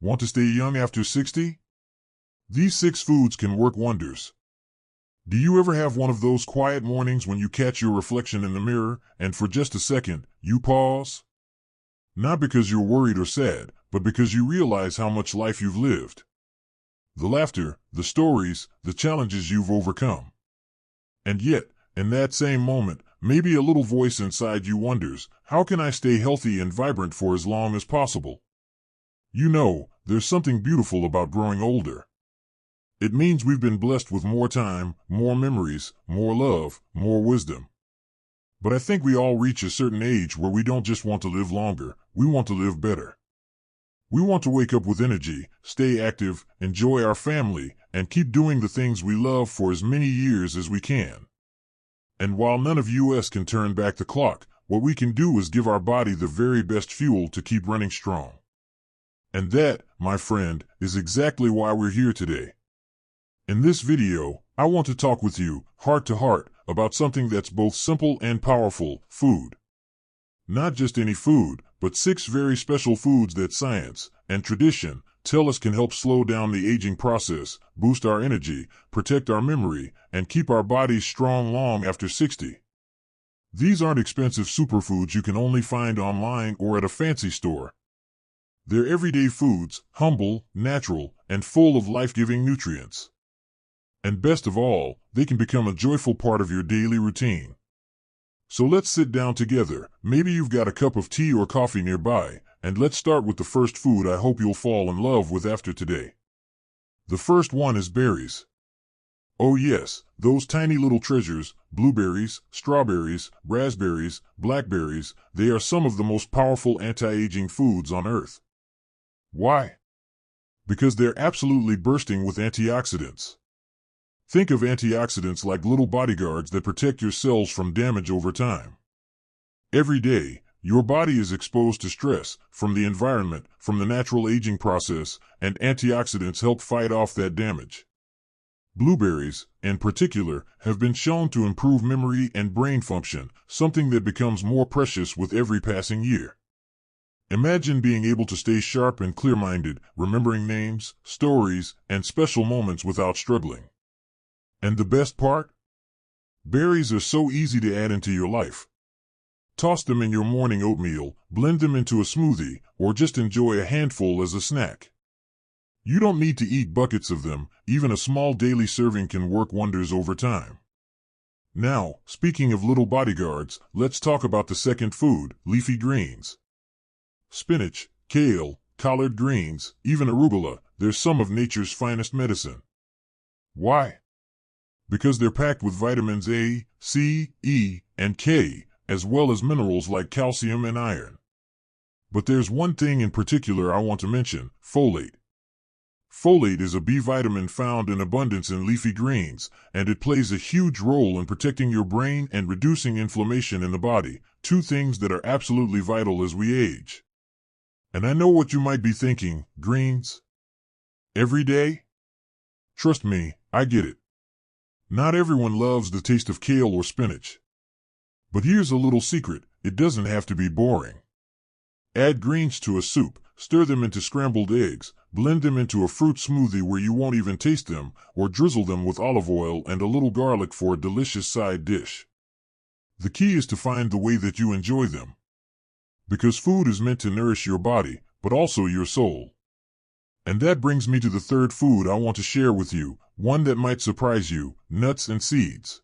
Want to stay young after 60? These 6 foods can work wonders. Do you ever have one of those quiet mornings when you catch your reflection in the mirror and for just a second, you pause? Not because you're worried or sad, but because you realize how much life you've lived. The laughter, the stories, the challenges you've overcome. And yet, in that same moment, maybe a little voice inside you wonders, how can I stay healthy and vibrant for as long as possible? You know, there's something beautiful about growing older. It means we've been blessed with more time, more memories, more love, more wisdom. But I think we all reach a certain age where we don't just want to live longer, we want to live better. We want to wake up with energy, stay active, enjoy our family, and keep doing the things we love for as many years as we can. And while none of us can turn back the clock, what we can do is give our body the very best fuel to keep running strong. And that, my friend, is exactly why we're here today. In this video, I want to talk with you, heart to heart, about something that's both simple and powerful, food. Not just any food, but 6 very special foods that science and tradition tell us can help slow down the aging process, boost our energy, protect our memory, and keep our bodies strong long after 60. These aren't expensive superfoods you can only find online or at a fancy store. They're everyday foods, humble, natural, and full of life-giving nutrients. And best of all, they can become a joyful part of your daily routine. So let's sit down together, maybe you've got a cup of tea or coffee nearby, and let's start with the first food I hope you'll fall in love with after today. The first one is berries. Oh yes, those tiny little treasures, blueberries, strawberries, raspberries, blackberries, they are some of the most powerful anti-aging foods on earth. Why? Because they're absolutely bursting with antioxidants. Think of antioxidants like little bodyguards that protect your cells from damage over time. Every day, your body is exposed to stress, from the environment, from the natural aging process, and antioxidants help fight off that damage. Blueberries, in particular, have been shown to improve memory and brain function, something that becomes more precious with every passing year. Imagine being able to stay sharp and clear-minded, remembering names, stories, and special moments without struggling. And the best part? Berries are so easy to add into your life. Toss them in your morning oatmeal, blend them into a smoothie, or just enjoy a handful as a snack. You don't need to eat buckets of them, even a small daily serving can work wonders over time. Now, speaking of little bodyguards, let's talk about the second food, leafy greens. Spinach, kale, collard greens, even arugula, they're some of nature's finest medicine. Why? Because they're packed with vitamins A, C, E, and K, as well as minerals like calcium and iron. But there's one thing in particular I want to mention, folate. Folate is a B vitamin found in abundance in leafy greens, and it plays a huge role in protecting your brain and reducing inflammation in the body, 2 things that are absolutely vital as we age. And I know what you might be thinking, greens? Every day? Trust me, I get it. Not everyone loves the taste of kale or spinach. But here's a little secret, it doesn't have to be boring. Add greens to a soup, stir them into scrambled eggs, blend them into a fruit smoothie where you won't even taste them, or drizzle them with olive oil and a little garlic for a delicious side dish. The key is to find the way that you enjoy them. Because food is meant to nourish your body, but also your soul. And that brings me to the third food I want to share with you, one that might surprise you, nuts and seeds.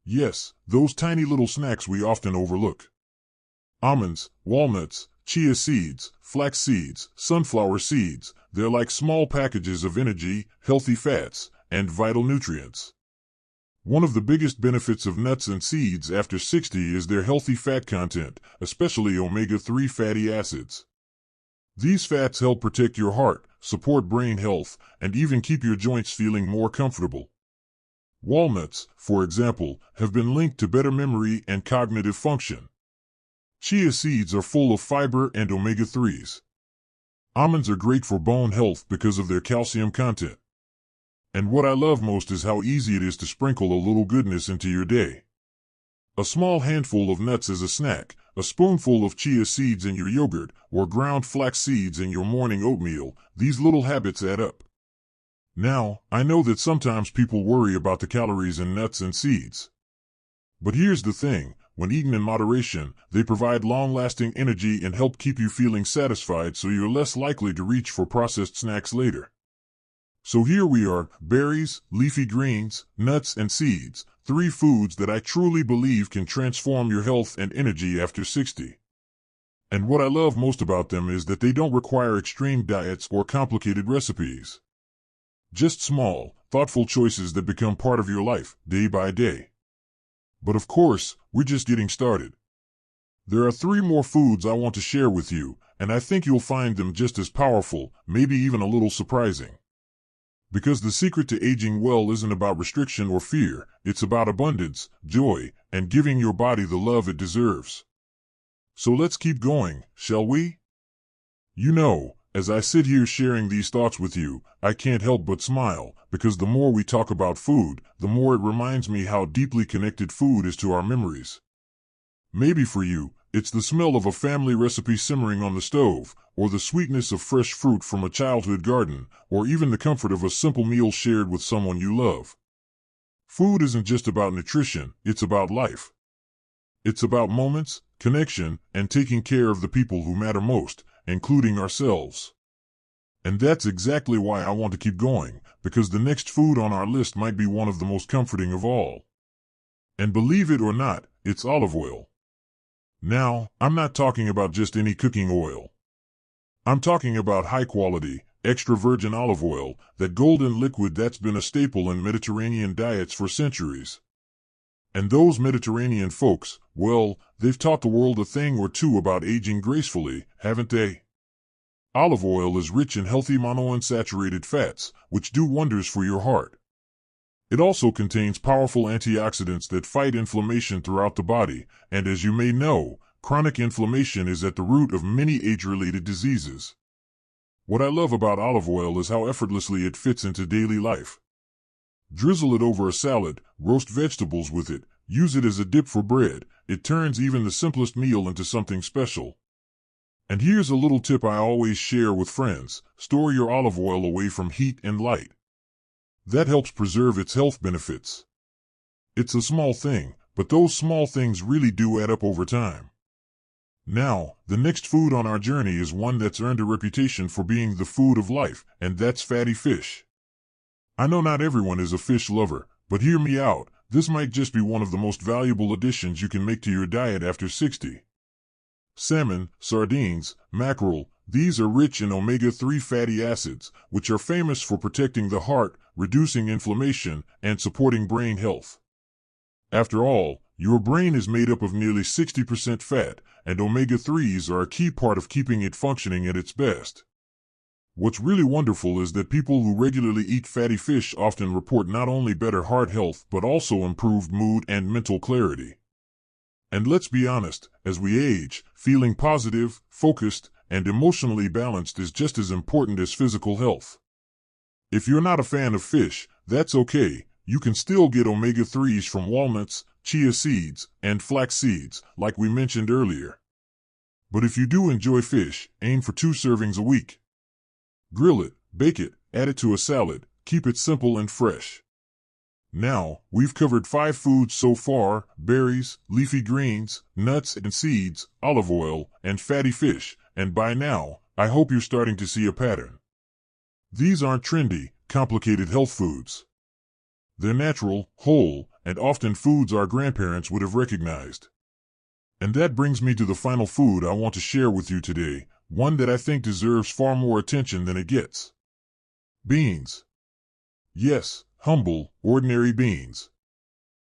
Yes, those tiny little snacks we often overlook. Almonds, walnuts, chia seeds, flax seeds, sunflower seeds, they're like small packages of energy, healthy fats, and vital nutrients. One of the biggest benefits of nuts and seeds after 60 is their healthy fat content, especially omega-3 fatty acids. These fats help protect your heart, support brain health, and even keep your joints feeling more comfortable. Walnuts, for example, have been linked to better memory and cognitive function. Chia seeds are full of fiber and omega-3s. Almonds are great for bone health because of their calcium content. And what I love most is how easy it is to sprinkle a little goodness into your day. A small handful of nuts as a snack, a spoonful of chia seeds in your yogurt, or ground flax seeds in your morning oatmeal, these little habits add up. Now, I know that sometimes people worry about the calories in nuts and seeds. But here's the thing, when eaten in moderation, they provide long-lasting energy and help keep you feeling satisfied, so you're less likely to reach for processed snacks later. So here we are, berries, leafy greens, nuts, and seeds, 3 foods that I truly believe can transform your health and energy after 60. And what I love most about them is that they don't require extreme diets or complicated recipes. Just small, thoughtful choices that become part of your life, day by day. But of course, we're just getting started. There are 3 more foods I want to share with you, and I think you'll find them just as powerful, maybe even a little surprising. Because the secret to aging well isn't about restriction or fear, it's about abundance, joy, and giving your body the love it deserves. So let's keep going, shall we? You know, as I sit here sharing these thoughts with you, I can't help but smile, because the more we talk about food, the more it reminds me how deeply connected food is to our memories. Maybe for you, it's the smell of a family recipe simmering on the stove, or the sweetness of fresh fruit from a childhood garden, or even the comfort of a simple meal shared with someone you love. Food isn't just about nutrition, it's about life. It's about moments, connection, and taking care of the people who matter most, including ourselves. And that's exactly why I want to keep going, because the next food on our list might be one of the most comforting of all. And believe it or not, it's olive oil. Now, I'm not talking about just any cooking oil. I'm talking about high-quality, extra virgin olive oil, that golden liquid that's been a staple in Mediterranean diets for centuries. And those Mediterranean folks, well, they've taught the world a thing or two about aging gracefully, haven't they? Olive oil is rich in healthy monounsaturated fats, which do wonders for your heart. It also contains powerful antioxidants that fight inflammation throughout the body, and as you may know, chronic inflammation is at the root of many age-related diseases. What I love about olive oil is how effortlessly it fits into daily life. Drizzle it over a salad, roast vegetables with it, use it as a dip for bread. It turns even the simplest meal into something special. And here's a little tip I always share with friends: store your olive oil away from heat and light. That helps preserve its health benefits. It's a small thing, but those small things really do add up over time. Now, the next food on our journey is one that's earned a reputation for being the food of life, and that's fatty fish. I know not everyone is a fish lover, but hear me out, this might just be one of the most valuable additions you can make to your diet after 60. Salmon, sardines, mackerel, these are rich in omega-3 fatty acids, which are famous for protecting the heart, reducing inflammation, and supporting brain health. After all, your brain is made up of nearly 60% fat, and omega-3s are a key part of keeping it functioning at its best. What's really wonderful is that people who regularly eat fatty fish often report not only better heart health but also improved mood and mental clarity. And let's be honest, as we age, feeling positive, focused, and emotionally balanced is just as important as physical health. If you're not a fan of fish, that's okay. You can still get omega-3s from walnuts, chia seeds, and flax seeds, like we mentioned earlier. But if you do enjoy fish, aim for 2 servings a week. Grill it, bake it, add it to a salad, keep it simple and fresh. Now, we've covered 5 foods so far: berries, leafy greens, nuts and seeds, olive oil, and fatty fish, and by now, I hope you're starting to see a pattern. These aren't trendy, complicated health foods. They're natural, whole, and often foods our grandparents would have recognized. And that brings me to the final food I want to share with you today, one that I think deserves far more attention than it gets. Beans. Yes, humble, ordinary beans.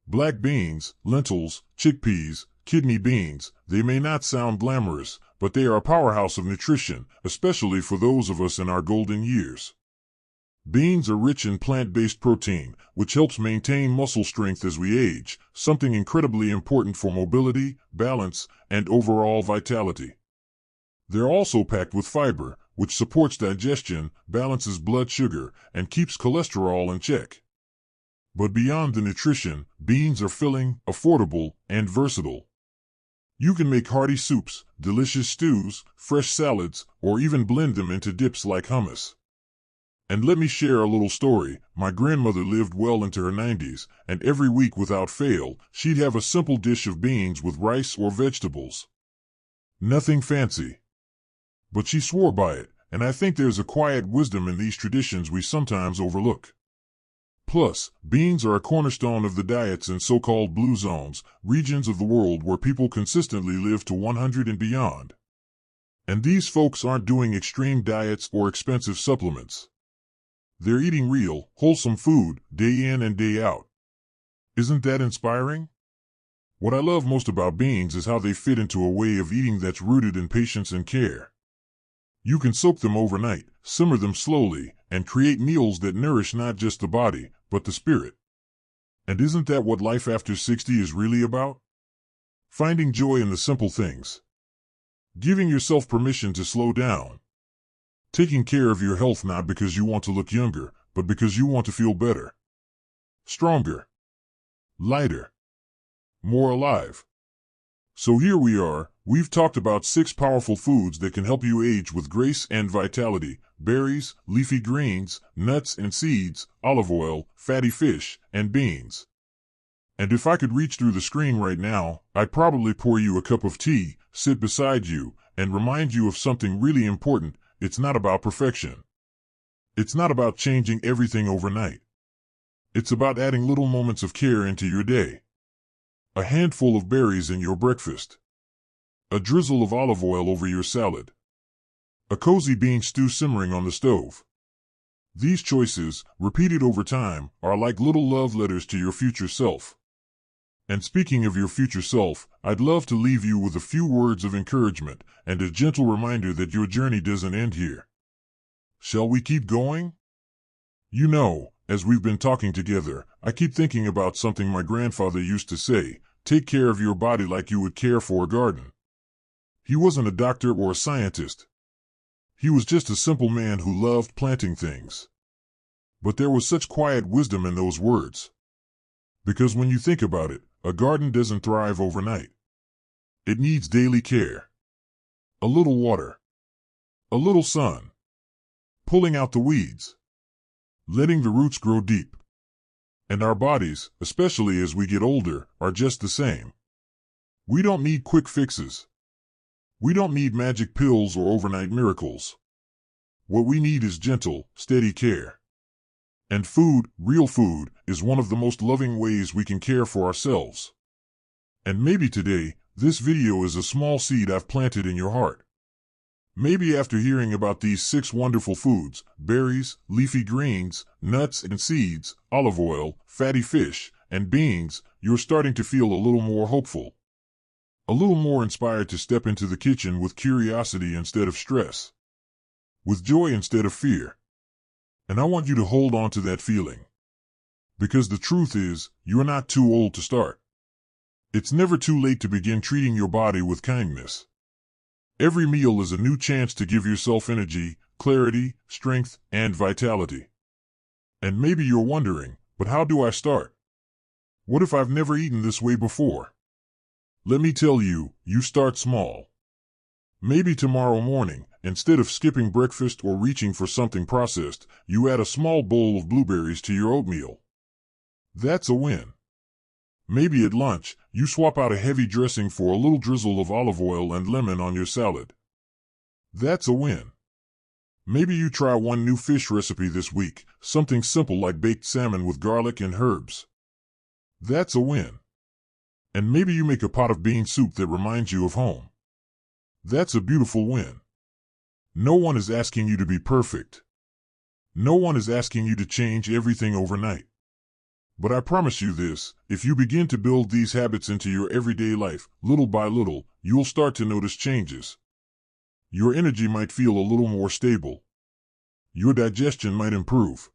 Black beans, lentils, chickpeas, kidney beans, they may not sound glamorous, but they are a powerhouse of nutrition, especially for those of us in our golden years. Beans are rich in plant-based protein, which helps maintain muscle strength as we age, something incredibly important for mobility, balance, and overall vitality. They're also packed with fiber, which supports digestion, balances blood sugar, and keeps cholesterol in check. But beyond the nutrition, beans are filling, affordable, and versatile. You can make hearty soups, delicious stews, fresh salads, or even blend them into dips like hummus. And let me share a little story. My grandmother lived well into her 90s, and every week without fail, she'd have a simple dish of beans with rice or vegetables. Nothing fancy. But she swore by it, and I think there's a quiet wisdom in these traditions we sometimes overlook. Plus, beans are a cornerstone of the diets in so-called blue zones, regions of the world where people consistently live to 100 and beyond. And these folks aren't doing extreme diets or expensive supplements. They're eating real, wholesome food, day in and day out. Isn't that inspiring? What I love most about beans is how they fit into a way of eating that's rooted in patience and care. You can soak them overnight, simmer them slowly, and create meals that nourish not just the body, but the spirit. And isn't that what life after 60 is really about? Finding joy in the simple things. Giving yourself permission to slow down. Taking care of your health not because you want to look younger, but because you want to feel better. Stronger. Lighter. More alive. So here we are, we've talked about 6 powerful foods that can help you age with grace and vitality: berries, leafy greens, nuts and seeds, olive oil, fatty fish, and beans. And if I could reach through the screen right now, I'd probably pour you a cup of tea, sit beside you, and remind you of something really important. It's not about perfection. It's not about changing everything overnight. It's about adding little moments of care into your day. A handful of berries in your breakfast. A drizzle of olive oil over your salad. A cozy bean stew simmering on the stove. These choices, repeated over time, are like little love letters to your future self. And speaking of your future self, I'd love to leave you with a few words of encouragement and a gentle reminder that your journey doesn't end here. Shall we keep going? You know, as we've been talking together, I keep thinking about something my grandfather used to say: take care of your body like you would care for a garden. He wasn't a doctor or a scientist. He was just a simple man who loved planting things. But there was such quiet wisdom in those words. Because when you think about it, a garden doesn't thrive overnight. It needs daily care. A little water. A little sun. Pulling out the weeds. Letting the roots grow deep. And our bodies, especially as we get older, are just the same. We don't need quick fixes. We don't need magic pills or overnight miracles. What we need is gentle, steady care. And food, real food, is one of the most loving ways we can care for ourselves. And maybe today, this video is a small seed I've planted in your heart. Maybe after hearing about these 6 wonderful foods, berries, leafy greens, nuts and seeds, olive oil, fatty fish, and beans, you're starting to feel a little more hopeful. A little more inspired to step into the kitchen with curiosity instead of stress. With joy instead of fear. And I want you to hold on to that feeling. Because the truth is, you're not too old to start. It's never too late to begin treating your body with kindness. Every meal is a new chance to give yourself energy, clarity, strength, and vitality. And maybe you're wondering, but how do I start? What if I've never eaten this way before? Let me tell you, you start small. Maybe tomorrow morning, instead of skipping breakfast or reaching for something processed, you add a small bowl of blueberries to your oatmeal. That's a win. Maybe at lunch, you swap out a heavy dressing for a little drizzle of olive oil and lemon on your salad. That's a win. Maybe you try one new fish recipe this week, something simple like baked salmon with garlic and herbs. That's a win. And maybe you make a pot of bean soup that reminds you of home. That's a beautiful win. No one is asking you to be perfect. No one is asking you to change everything overnight. But I promise you this, if you begin to build these habits into your everyday life, little by little, you'll start to notice changes. Your energy might feel a little more stable. Your digestion might improve.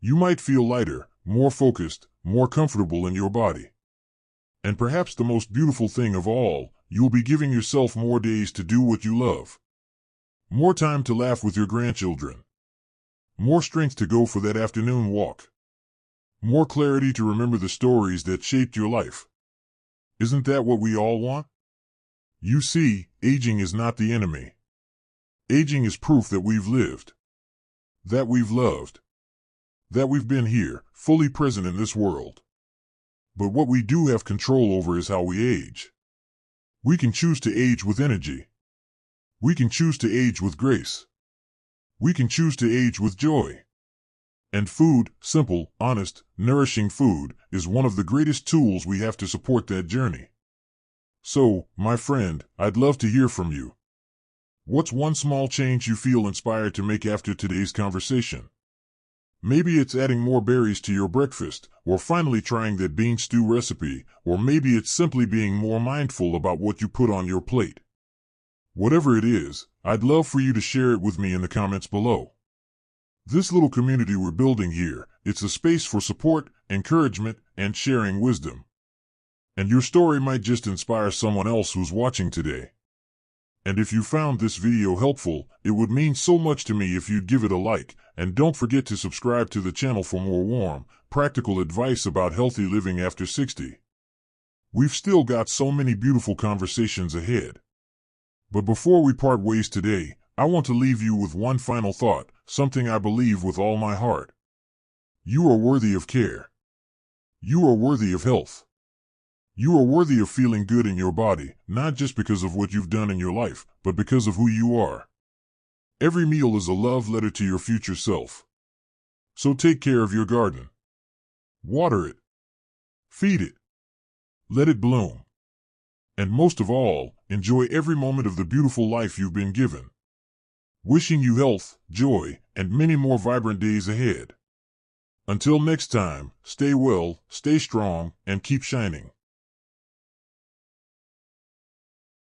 You might feel lighter, more focused, more comfortable in your body. And perhaps the most beautiful thing of all, you'll be giving yourself more days to do what you love. More time to laugh with your grandchildren. More strength to go for that afternoon walk. More clarity to remember the stories that shaped your life. Isn't that what we all want? You see, aging is not the enemy. Aging is proof that we've lived, that we've loved, that we've been here, fully present in this world. But what we do have control over is how we age. We can choose to age with energy. We can choose to age with grace. We can choose to age with joy. And food, simple, honest, nourishing food, is one of the greatest tools we have to support that journey. So, my friend, I'd love to hear from you. What's one small change you feel inspired to make after today's conversation? Maybe it's adding more berries to your breakfast, or finally trying that bean stew recipe, or maybe it's simply being more mindful about what you put on your plate. Whatever it is, I'd love for you to share it with me in the comments below. This little community we're building here, it's a space for support, encouragement, and sharing wisdom. And your story might just inspire someone else who's watching today. And if you found this video helpful, it would mean so much to me if you'd give it a like, and don't forget to subscribe to the channel for more warm, practical advice about healthy living after 60. We've still got so many beautiful conversations ahead. But before we part ways today, I want to leave you with one final thought, something I believe with all my heart. You are worthy of care. You are worthy of health. You are worthy of feeling good in your body, not just because of what you've done in your life, but because of who you are. Every meal is a love letter to your future self. So take care of your garden. Water it. Feed it. Let it bloom. And most of all, enjoy every moment of the beautiful life you've been given. Wishing you health, joy, and many more vibrant days ahead. Until next time, stay well, stay strong, and keep shining.